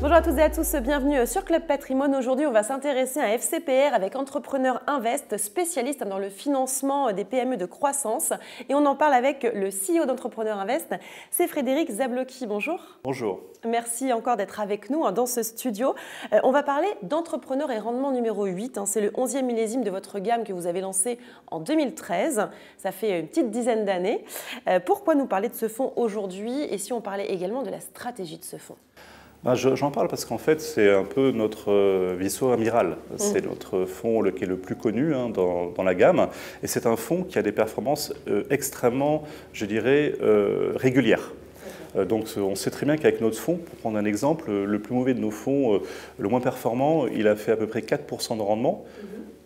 Bonjour à toutes et à tous, bienvenue sur Club Patrimoine. Aujourd'hui, on va s'intéresser à FCPR avec Entrepreneur Invest, spécialiste dans le financement des PME de croissance. Et on en parle avec le CEO d'Entrepreneur Invest, c'est Frédéric Zablocki. Bonjour. Bonjour. Merci encore d'être avec nous dans ce studio. On va parler d'Entrepreneur et rendement numéro 8. C'est le 11e millésime de votre gamme que vous avez lancé en 2013. Ça fait une petite dizaine d'années. Pourquoi nous parler de ce fonds aujourd'hui et si on parlait également de la stratégie de ce fonds ? J'en parle parce qu'en fait, c'est un peu notre vaisseau amiral. C'est notre fonds qui est le plus connu dans la gamme. Et c'est un fonds qui a des performances extrêmement, je dirais, régulières. Donc on sait très bien qu'avec notre fonds, pour prendre un exemple, le plus mauvais de nos fonds, le moins performant, il a fait à peu près 4% de rendement.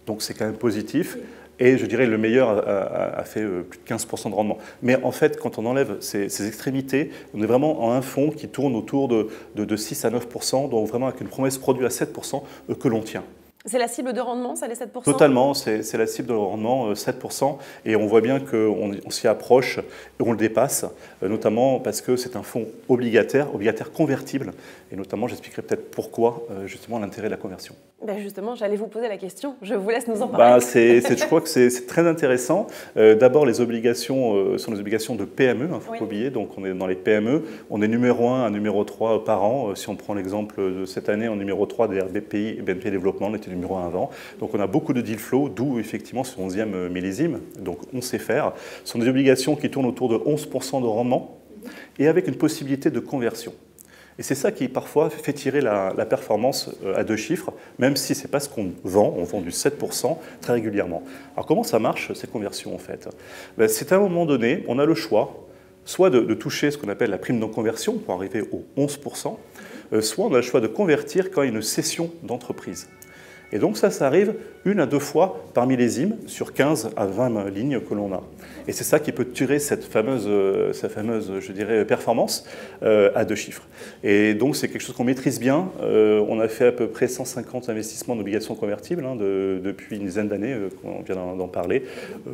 Donc c'est quand même positif. Et je dirais le meilleur a fait plus de 15% de rendement. Mais en fait, quand on enlève ces extrémités, on est vraiment en un fonds qui tourne autour de 6 à 9%, donc vraiment avec une promesse produit à 7% que l'on tient. C'est la cible de rendement, ça, les 7%? Totalement, c'est la cible de rendement, 7%. Et on voit bien qu'on s'y approche et on le dépasse, notamment parce que c'est un fonds obligataire convertible. Et notamment, j'expliquerai peut-être pourquoi, justement, l'intérêt de la conversion. Justement, j'allais vous poser la question. Je vous laisse nous en parler. Je crois que c'est très intéressant. D'abord, les obligations sont les obligations de PME, il ne faut pas oublier. Donc, on est dans les PME. On est numéro 1 à numéro 3 par an. Si on prend l'exemple de cette année, en numéro 3 des BPI et BNP Développement, on était numéro 1 avant. Donc, on a beaucoup de deal flow, d'où effectivement ce 11e millésime. Donc, on sait faire. Ce sont des obligations qui tournent autour de 11% de rendement et avec une possibilité de conversion. Et c'est ça qui, parfois, fait tirer la performance à 2 chiffres, même si ce n'est pas ce qu'on vend. On vend du 7% très régulièrement. Alors, comment ça marche, ces conversions, en fait? C'est à un moment donné, on a le choix, soit de toucher ce qu'on appelle la prime de conversion pour arriver aux 11%, soit on a le choix de convertir quand il y a une cession d'entreprise. Et donc ça arrive 1 à 2 fois par millésime sur 15 à 20 lignes que l'on a. Et c'est ça qui peut tirer cette fameuse, je dirais, performance à 2 chiffres. Et donc c'est quelque chose qu'on maîtrise bien. On a fait à peu près 150 investissements d'obligations convertibles depuis une dizaine d'années qu'on vient d'en parler.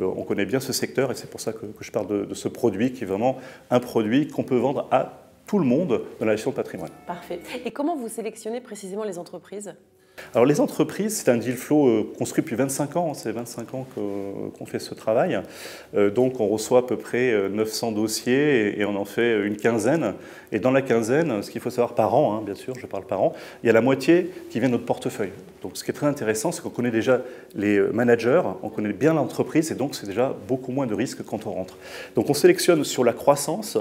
On connaît bien ce secteur et c'est pour ça que je parle de ce produit qui est vraiment un produit qu'on peut vendre à tout le monde dans la gestion de patrimoine. Parfait. Et comment vous sélectionnez précisément les entreprises ? Alors les entreprises, c'est un deal flow construit depuis 25 ans, c'est 25 ans qu'on fait ce travail. Donc on reçoit à peu près 900 dossiers et on en fait une quinzaine. Et dans la quinzaine, ce qu'il faut savoir par an, bien sûr, je parle par an, il y a la moitié qui vient de notre portefeuille. Donc ce qui est très intéressant, c'est qu'on connaît déjà les managers, on connaît bien l'entreprise et donc c'est déjà beaucoup moins de risques quand on rentre. Donc on sélectionne sur la croissance,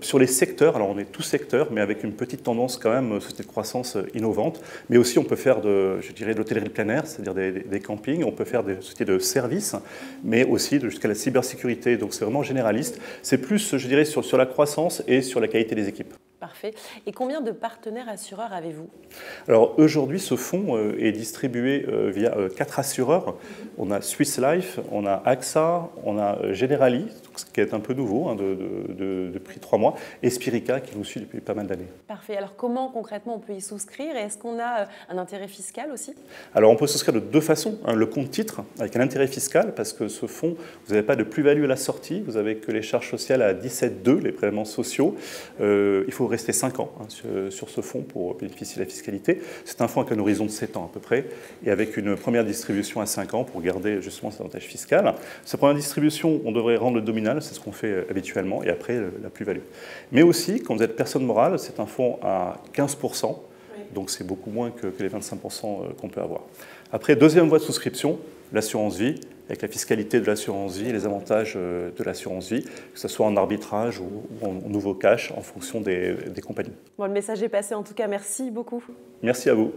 sur les secteurs, alors on est tous secteurs, mais avec une petite tendance quand même, société de croissance innovante, mais aussi on peut faire de l'hôtellerie de plein air, c'est-à-dire des campings, on peut faire des sociétés de services, mais aussi jusqu'à la cybersécurité, donc c'est vraiment généraliste. C'est plus, je dirais, sur la croissance et sur la qualité des équipes. Parfait. Et combien de partenaires assureurs avez-vous? Alors aujourd'hui, ce fonds est distribué via 4 assureurs. On a Swiss Life, on a AXA, on a Generali, ce qui est un peu nouveau depuis 3 mois, et Spirica qui nous suit depuis pas mal d'années. Parfait. Alors comment concrètement on peut y souscrire et est-ce qu'on a un intérêt fiscal aussi? Alors on peut souscrire de 2 façons. Le compte titre avec un intérêt fiscal parce que ce fonds, vous n'avez pas de plus-value à la sortie, vous avez que les charges sociales à 17,2, les prélèvements sociaux. Il faut rester 5 ans sur ce fonds pour bénéficier de la fiscalité. C'est un fonds avec un horizon de 7 ans à peu près et avec une première distribution à 5 ans pour garder justement cet avantage fiscal. Cette première distribution, on devrait rendre le dominal, c'est ce qu'on fait habituellement, et après la plus-value. Mais aussi, quand vous êtes personne morale, c'est un fonds à 15%, donc c'est beaucoup moins que les 25% qu'on peut avoir. Après, deuxième voie de souscription, l'assurance vie, avec la fiscalité de l'assurance vie et les avantages de l'assurance vie, que ce soit en arbitrage ou en nouveau cash en fonction des compagnies. Bon, le message est passé en tout cas, merci beaucoup. Merci à vous.